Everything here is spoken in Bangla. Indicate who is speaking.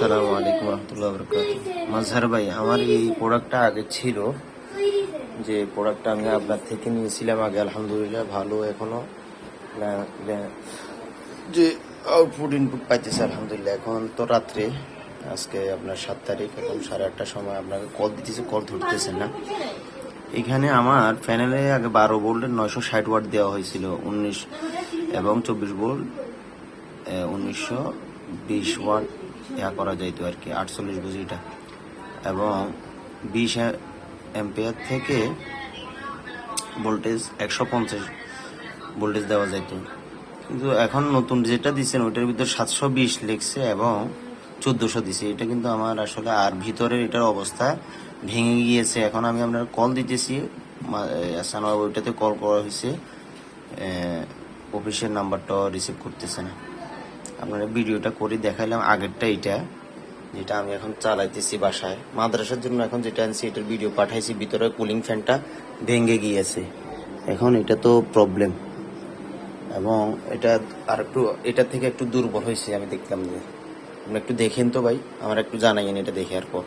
Speaker 1: আসসালামু আলাইকুম রহমতুল্লাহ বরকাতুহ। মাজহার ভাই, আমার এই প্রোডাক্টটা আগে ছিল, যে প্রোডাক্টটা আমি আপনার থেকে নিয়েছিলাম আগে, আলহামদুলিল্লাহ ভালো, এখনো যে আউটপুট ইনপুট পাইতেছে আলহামদুলিল্লাহ। এখন তো রাত্রে, আজকে আপনার 7 তারিখ, এখন 8:30টার সময় আপনাকে কল দিতেছে, কল ধরতেছেন না। এখানে আমার প্যানেলে আগে 12 ভোল্টের 960 ওয়াট দেওয়া হয়েছিল, 19 এবং 24 ভোল্ট 1920 ওয়াট করা যাইতো আর কি, 48 বুঝিটা, এবং 20 অ্যাম্পিয়ার থেকে ভোল্টেজ 150 ভোল্টেজ দেওয়া যাইত। কিন্তু এখন নতুন যেটা দিচ্ছেন ওইটার ভিতরে 720 লিখছে এবং 1400 দিছে। এটা কিন্তু আমার আসলে আর ভিতরের এটার অবস্থা ভেঙে গিয়েছে। এখন আমি আপনার কল দিতেছি, ওইটাতে কল করা হয়েছে, অফিসের নাম্বারটা রিসিভ করতেছে না। আপনারা ভিডিওটা করে দেখাইলাম, আগেরটা এটা যেটা আমি এখন চালাইতেছি বাসায় মাদ্রাসার জন্য। এখন যেটা আনছি এটার ভিডিও পাঠাইছি, ভিতরে কুলিং ফ্যানটা ভেঙে গিয়েছে। এখন এটা তো প্রবলেম, এবং এটা আর একটু এটা থেকে একটু দুর্বল হয়েছে আমি দেখলাম। যে আপনি একটু দেখেন তো ভাই, আমার একটু জানাইন এটা দেখে আর পর।